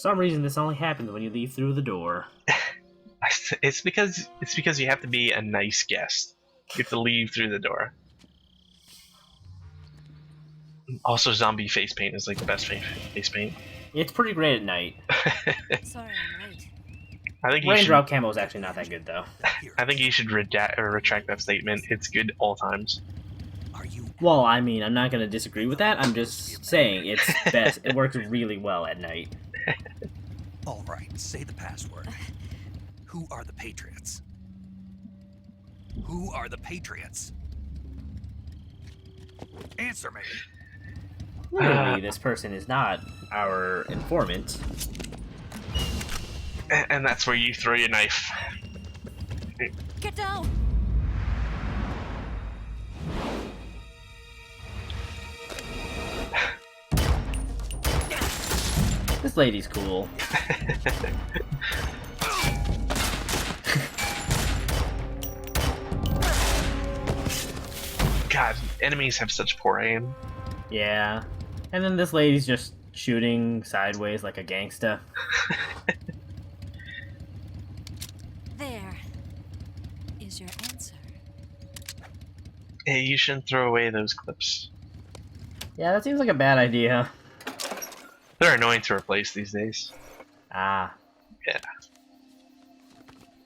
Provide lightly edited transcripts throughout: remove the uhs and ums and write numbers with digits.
some reason, this only happens when you leave through the door. It's because you have to be a nice guest. You have to leave through the door. Also, zombie face paint is like the best face paint. It's pretty great at night. Sorry, I'm late. I think you Raindrop camo is actually not that good, though. I think you should retract that statement. It's good all times. Well, I mean, I'm not going to disagree with that. I'm just saying it's best. It works really well at night. All right, say the password. Who are the Patriots? Who are the Patriots? Answer me. Clearly, this person is not our informant. And that's where you throw your knife. Get down! This lady's cool. God, enemies have such poor aim. Yeah. And then this lady's just shooting sideways like a gangsta. There is your answer. Hey, you shouldn't throw away those clips. Yeah, that seems like a bad idea. They're annoying to replace these days. Ah. Yeah.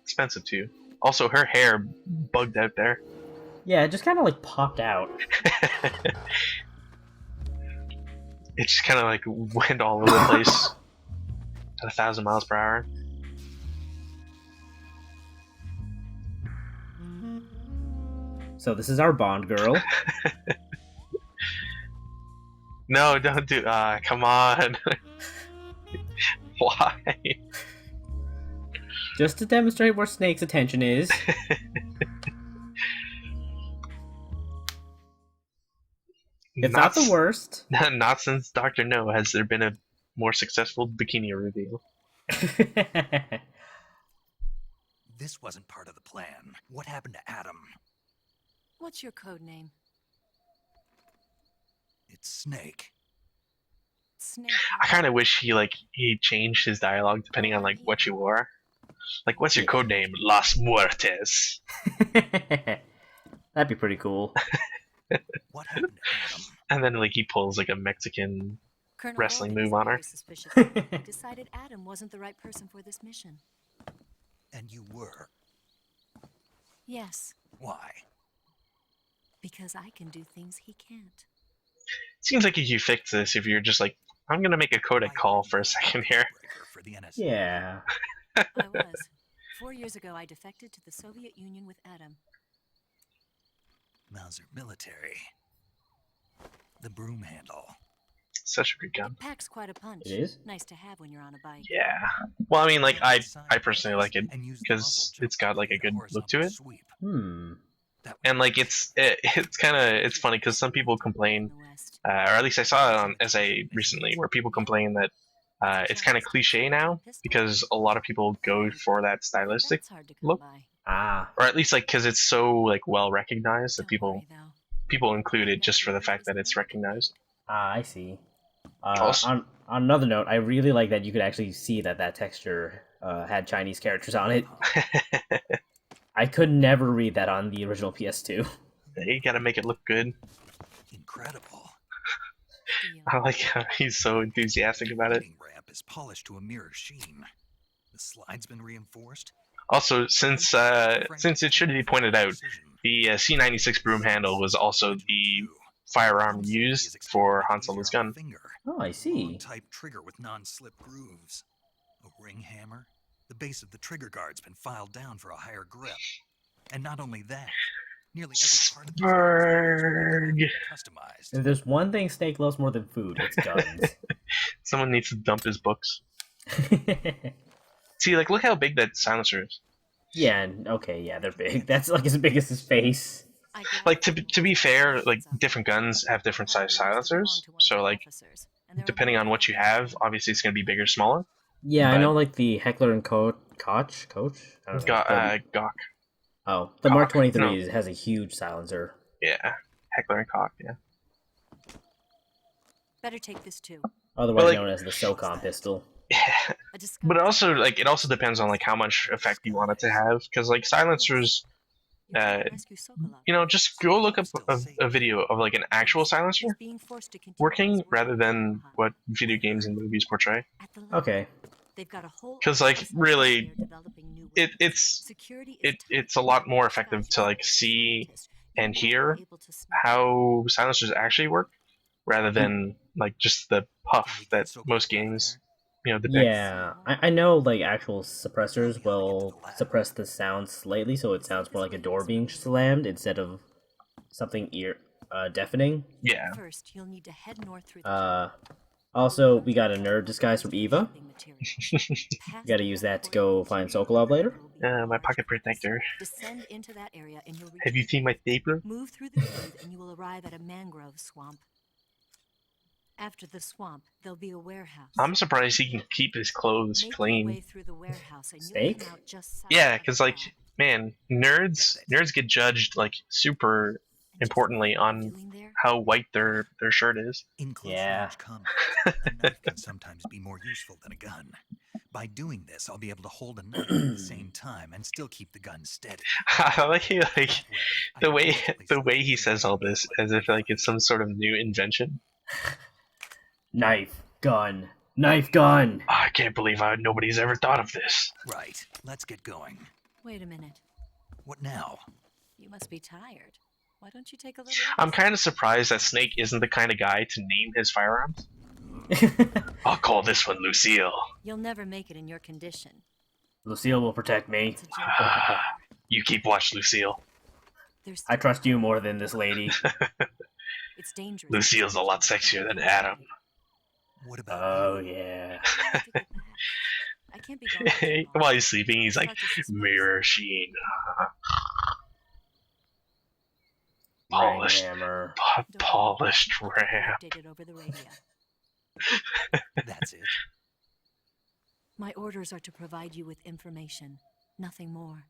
Expensive too. Also, her hair bugged out there. Yeah, it just kind of like popped out. It just kind of like went all over the place at 1,000 miles per hour. So this is our Bond girl. No, don't do. Come on. Why? Just to demonstrate where Snake's attention is. It's not the worst. Not since Dr. No has there been a more successful bikini reveal. This wasn't part of the plan. What happened to Adam? What's your code name? It's Snake. Snake. I kind of wish he changed his dialogue depending on like what you wore. Like, what's your code name? Las Muertes. That'd be pretty cool. What happened to Adam? And then like he pulls like a Mexican Colonel wrestling Morgan move is on her. very suspicious. He decided Adam wasn't the right person for this mission. And you were. Yes, Why? because I can do things he can't. Seems like you fix this if you're just like, I'm gonna make a codec call for a second here. For the NSA. Yeah. I was. 4 years ago, I defected to the Soviet Union with Adam. Mauser military. The broom handle. Such a good gun. Packs quite a punch. It is? Nice to have when you're on a bike. Yeah. Well, I mean, like I personally like it because it's got like a good look to it. Hmm. And like it's funny because some people complain, or at least I saw it on SA recently, where people complain that it's kind of cliche now because a lot of people go for that stylistic That's hard to come look, by. Ah. or at least like because it's so like well recognized that Don't worry, though. people include it just for the fact that it's recognized. Ah, I see. Also- on another note, I really like that you could actually see that texture had Chinese characters on it. I could never read that on the original PS2. You gotta make it look good. Incredible. Deal. I like how he's so enthusiastic about it. Landing ramp is polished to a mirror sheen. The slide's been reinforced. Also, since it should be pointed out, the C96 broom handle was also the firearm used for Han Solo's gun. Oh, I see. Type trigger with non-slip grooves. A ring hammer. The base of the trigger guard's been filed down for a higher grip. And not only that, nearly every part of the Sparg. customized. If there's one thing Snake loves more than food, it's guns. Someone needs to dump his books. See, like, look how big that silencer is. Yeah, okay, yeah, they're big. That's like as big as his face. I got Like, to be fair, like, different guns have different size silencers. So, like, depending on what you have, obviously it's going to be bigger or smaller. Yeah, I But- know, like the Heckler and Koch? I don't know. Gawk. Oh, the Mark Koch, 23 has a huge silencer. Yeah. Heckler and Koch, yeah. Better take this too. Otherwise But, like- known as the SOCOM pistol. But also, like, it also depends on like how much effect you want it to have, because like silencers, just go look up a video of like an actual silencer working rather than what video games and movies portray. Okay. Because like really, it's a lot more effective to like see and hear how silencers actually work rather than like just the puff that most games depict. Yeah, I know like actual suppressors will suppress the sound slightly so it sounds more like a door being slammed instead of something deafening. Yeah. First, you'll need to head north through the Also, we got a nerd disguise from Eva. You gotta use that to go find Sokolov later. My pocket protector. Descend into that area and you'll Have you seen my stapler? move through the cave and you will arrive at a mangrove swamp. After the swamp, there'll be a warehouse. I'm surprised he can keep his clothes Make your way clean. through the warehouse and you'll Steak? come out just south Yeah, of because the like, wall. man, nerds get judged like super And just importantly what you're on doing there, how white their shirt is. In close Yeah. range combat, a knife can sometimes be more useful than a gun. By doing this, I'll be able to hold a knife at the same time and still keep the gun steady. I like That way, the I way can constantly the way he select says all the this weapon as if like it's some sort of new invention. Knife, gun, knife, gun. Oh, I can't believe nobody's ever thought of this. Right, let's get going. wait a minute. What now? You must be tired. Why don't you take a little I'm rest? kind of surprised that Snake isn't the kind of guy to name his firearms. I'll call this one Lucille. You'll never make it in your condition. Lucille will protect me. It's a joke. You keep watch, Lucille. There's I trust you more than this lady. It's dangerous. Lucille's a lot sexier than Adam. What about Oh you? yeah. I can't be gone. While he's sleeping, he's like, Start to suspect mirror sheen. Ring Polished, hammer. Don't polished worry. ram. Updated over the radio. That's it. My orders are to provide you with information, nothing more.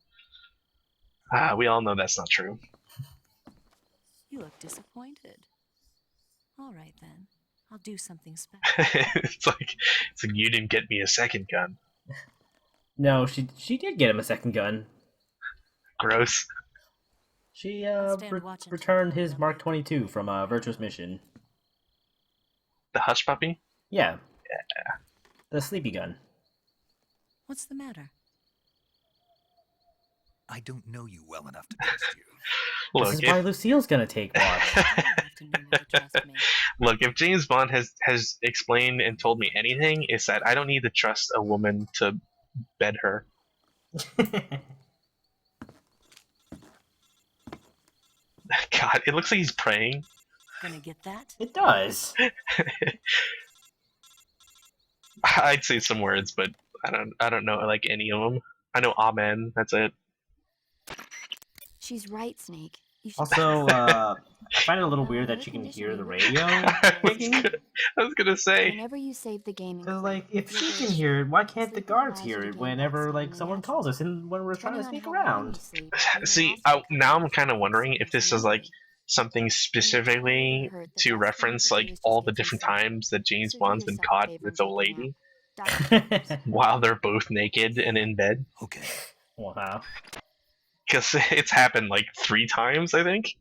We all know that's not true. You look disappointed. All right then. I'll do something special. it's like you didn't get me a second gun. No, she did get him a second gun. Gross. She stand watch until returned you his know Mark that. 22 from a virtuous mission. The hush puppy. Yeah. The sleepy gun. What's the matter? I don't know you well enough to trust you. Look, This is why Lucille's gonna take watch. You don't have to know how to trust me. look. If James Bond has explained and told me anything, it's that I don't need to trust a woman to bed her. God, it looks like he's praying. Gonna get that? It does. I'd say some words, but I don't know like any of them. I know Amen. That's it. She's right, Snake. You should Also, I find it a little weird that you can hear the radio ticking. I was gonna say. Whenever you save the game, Because, like, if she can hear it, why can't the guards hear it whenever, like, someone calls us and when we're trying to sneak around? See, now I'm kind of wondering if this is like something specifically to reference like all the different times that James Bond's been caught with a lady while they're both naked and in bed. Okay. Wow. Because it's happened like 3 times, I think.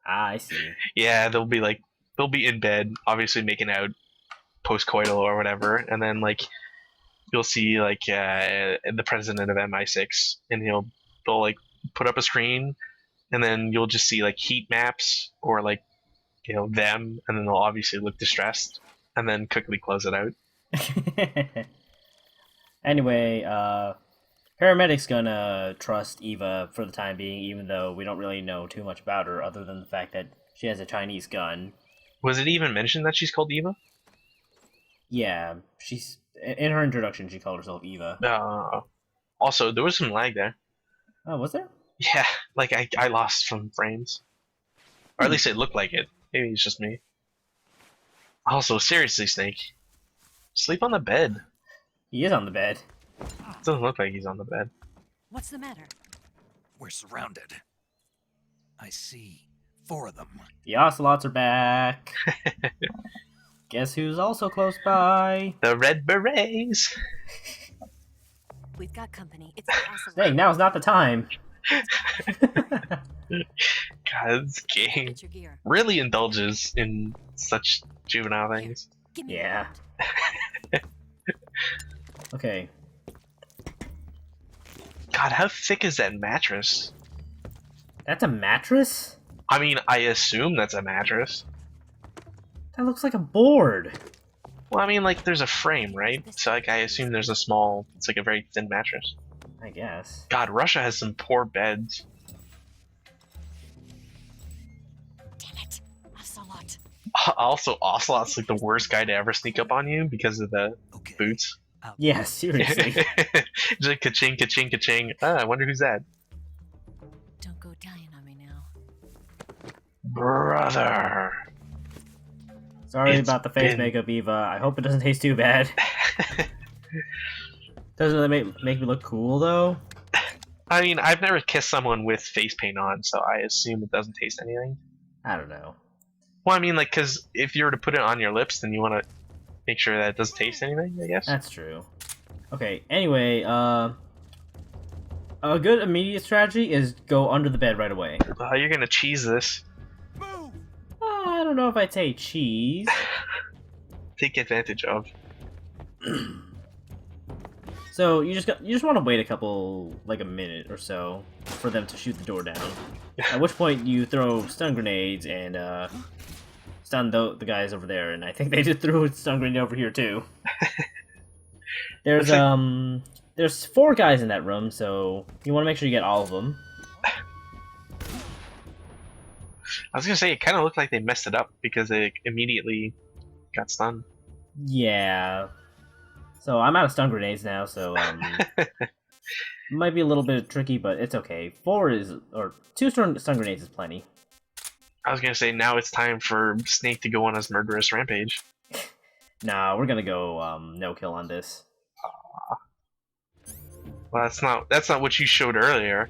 Ah, I see. Yeah, they'll be in bed, obviously making out post-coital or whatever, and then like you'll see like the president of MI6, and they'll like put up a screen, and then you'll just see like heat maps or like them, and then they'll obviously look distressed, and then quickly close it out. Anyway, Paramedic's gonna trust Eva for the time being, even though we don't really know too much about her, other than the fact that she has a Chinese gun. Was it even mentioned that she's called Eva? Yeah, she's in her introduction. She called herself Eva. Also, there was some lag there. Oh, was there? Yeah, like I lost some frames, or at least it looked like it. Maybe it's just me. Also, seriously, Snake, sleep on the bed. He is on the bed. It doesn't look like he's on the bed. What's the matter? We're surrounded. I see. 4 of them. The Ocelots are back. Guess who's also close by? The Red Berets. We've got company. It's the Ocelot. Dang, now's not the time. God, this game Get your gear. really indulges in such juvenile things. Give me Yeah. a hand. Okay. God, how thick is that mattress? That's a mattress? I mean, I assume that's a mattress. That looks like a board. Well, I mean, like, there's a frame, right? So, like, I assume there's a small, it's like a very thin mattress. I guess. God, Russia has some poor beds. Damn it. Ocelot. Also, Ocelot's like the worst guy to ever sneak up on you because of the Okay. boots. Yeah, seriously. Just like ka-ching, ka-ching, ka-ching. Ah, I wonder who's that. Don't go dying on me now. Brother. Sorry It's about the face been- makeup, Eva. I hope it doesn't taste too bad. Doesn't it make me look cool, though? I mean, I've never kissed someone with face paint on, so I assume it doesn't taste anything. I don't know. Well, I mean, like, because if you were to put it on your lips, then you want to make sure that it doesn't taste anything, I guess. That's true. Okay, anyway, a good immediate strategy is go under the bed right away. You're gonna cheese this. I don't know if I'd say cheese. Take advantage of. So you just want to wait like a minute or so, for them to shoot the door down. At which point you throw stun grenades and stun the guys over there, and I think they just threw a stun grenade over here too. There's 4 guys in that room, so you want to make sure you get all of them. I was gonna say, it kind of looked like they messed it up because they immediately got stunned. Yeah. So I'm out of stun grenades now, so might be a little bit tricky, but it's okay. 2 stun grenades is plenty. I was gonna say, now it's time for Snake to go on his murderous rampage. Nah, we're gonna go no kill on this. Well, that's not what you showed earlier.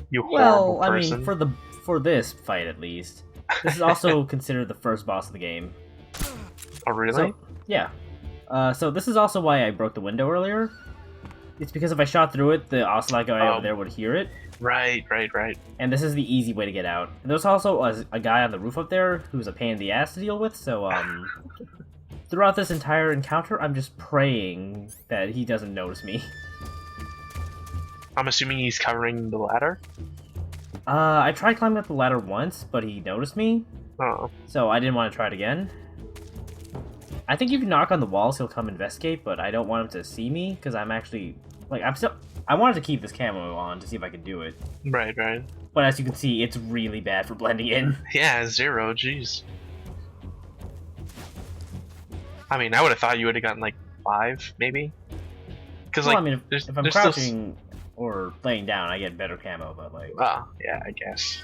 You horrible Well, I person. mean, for this fight at least. This is also considered the first boss of the game. Oh, really? So, yeah. So this is also why I broke the window earlier. It's because if I shot through it, the Ocelot guy over there would hear it. Right. And this is the easy way to get out. And there's also a guy on the roof up there who's a pain in the ass to deal with, so throughout this entire encounter, I'm just praying that he doesn't notice me. I'm assuming he's covering the ladder? I tried climbing up the ladder once, but he noticed me, Oh. so I didn't want to try it again. I think if you knock on the walls, he'll come investigate, but I don't want him to see me, because I'm actually... I wanted to keep this camo on to see if I could do it. Right. But as you can see, it's really bad for blending in. Yeah, 0, jeez. I mean, I would have thought you would have gotten like 5, maybe? Because, Well, like, I mean, there's if I'm there's still crouching or laying down, I get better camo, but like... Oh, yeah, I guess.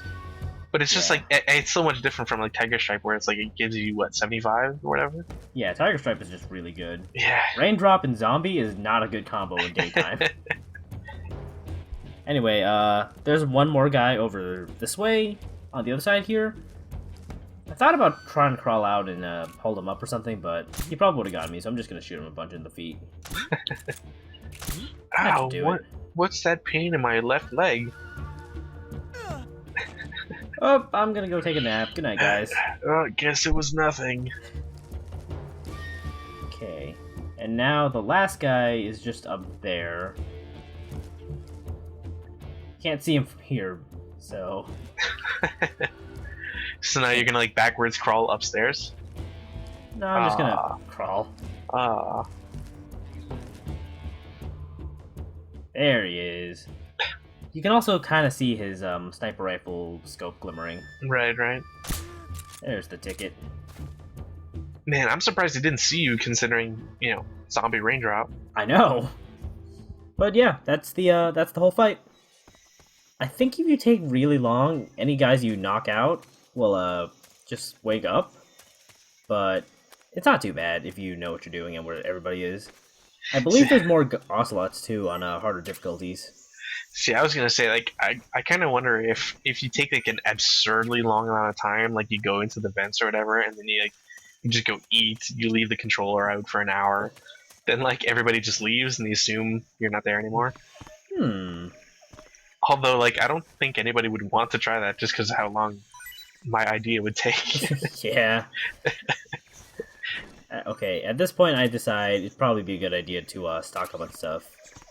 But it's just Yeah. like, it's so much different from like Tiger Stripe, where it's like, it gives you, what, 75 or whatever? Yeah, Tiger Stripe is just really good. Yeah. Raindrop and Zombie is not a good combo in daytime. Anyway, there's one more guy over this way, on the other side here. I thought about trying to crawl out and hold him up or something, but he probably would have gotten me, so I'm just going to shoot him a bunch in the feet. That Ow, should do it. what's that pain in my left leg? Oh, I'm going to go take a nap. Good night, guys. Guess it was nothing. Okay. And now the last guy is just up there. Can't see him from here, so... So now you're gonna like backwards crawl upstairs? No, I'm just Ah. gonna crawl. Ah. There he is. You can also kind of see his sniper rifle scope glimmering. Right. There's the ticket. Man, I'm surprised he didn't see you considering, zombie raindrop. I know. But yeah, that's the whole fight. I think if you take really long, any guys you knock out will just wake up. But it's not too bad if you know what you're doing and where everybody is. I believe there's more Ocelots too on harder difficulties. See, I was gonna say, like, I kind of wonder if you take like an absurdly long amount of time, like you go into the vents or whatever, and then you You just go eat. You leave the controller out for an hour. Then like everybody just leaves and they assume you're not there anymore. Although like I don't think anybody would want to try that just because of how long my idea would take. Yeah. Okay, at this point I decide it'd probably be a good idea to stock up on stuff.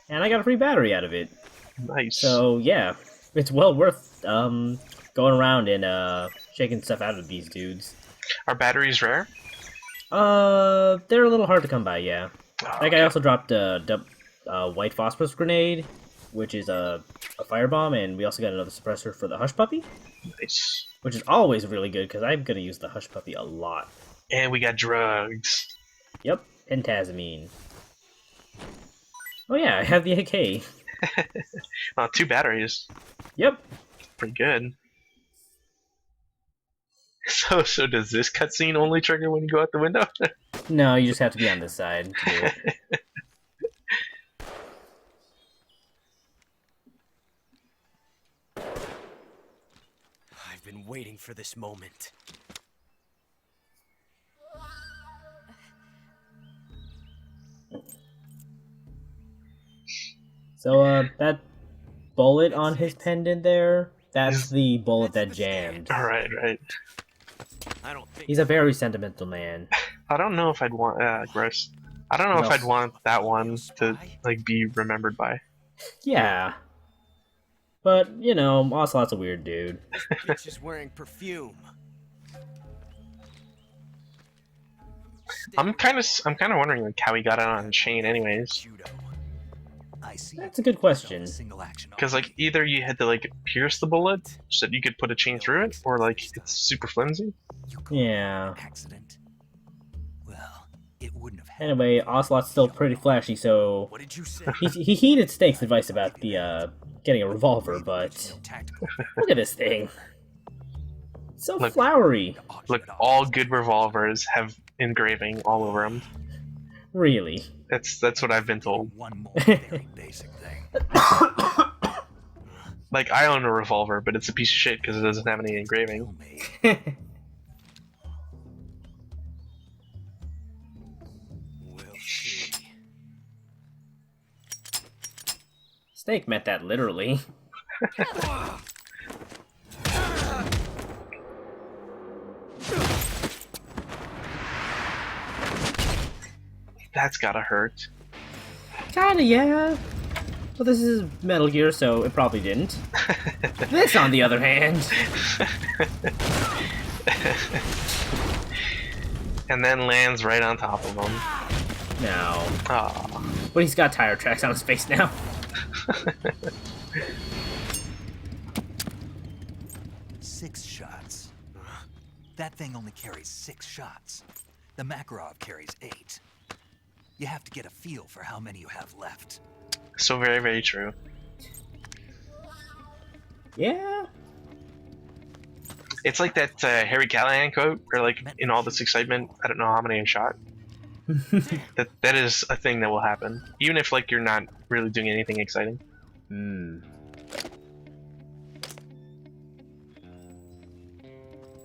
And I got a free battery out of it. Nice. So yeah, it's well worth going around and shaking stuff out of these dudes. Are batteries rare? They're a little hard to come by, yeah. Oh, That guy also dropped a white phosphorus grenade, which is a firebomb, and we also got another suppressor for the Hush Puppy, nice. which is always really good because I'm gonna use the Hush Puppy a lot. And we got drugs. Yep, pentazamine. Oh yeah, I have the AK. 2 batteries. Yep. Pretty good. So does this cutscene only trigger when you go out the window? No, you just have to be on this side to do it. I've been waiting for this moment. So, that bullet on his pendant there, that's the bullet that jammed. Right. I don't think He's a very sentimental man. I don't know if I'd want gross. I don't know if I'd want that one to like be remembered by. Yeah. But, you know, Ocelot's a weird dude. bitch is wearing perfume. I'm kind of wondering like how he got it on a chain, anyways. Judo. I see. That's a good question. Single action. Because like either you had to like pierce the bullet so that you could put a chain through it, or like it's super flimsy. You call Yeah. it an accident. Well, it wouldn't have happened. Anyway, Ocelot's still pretty flashy, so What did you say? he heeded Snake's advice about the getting a revolver, but No tactical. look at this thing. It's so Look. flowery. Look, all good revolvers have engraving all over them. Really. That's what I've been told. One more very basic thing. Like I own a revolver, but it's a piece of shit because it doesn't have any engraving. Kill me. We'll see. Snake meant that literally. That's gotta hurt. Kinda, yeah. Well, this is Metal Gear, so it probably didn't. This, on the other hand... And then lands right on top of him. No. Aw. But he's got tire tracks on his face now. Six shots. That thing only carries 6 shots. The Makarov carries 8. You have to get a feel for how many you have left. So very, very true. Yeah? It's like that Harry Callahan quote, where like in all this excitement, I don't know how many I shot. That is a thing that will happen, even if like you're not really doing anything exciting. Hmm.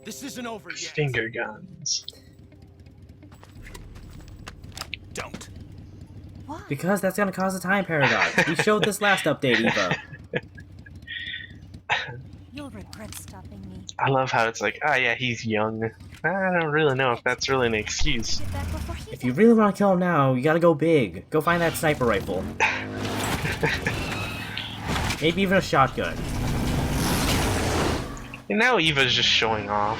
This isn't over yet. Finger guns. Don't. Why? Because that's gonna cause a time paradox. We showed this last update, Eva. You'll regret stopping me. I love how it's like, yeah, he's young. I don't really know if that's really an excuse. Get back before he If you really want to kill him now, you gotta go big. Go find that sniper rifle. Maybe even a shotgun. And now Eva's just showing off.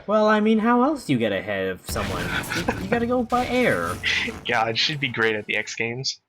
Well, I mean, how else do you get ahead of someone? You gotta go by air. God, she'd be great at the X Games.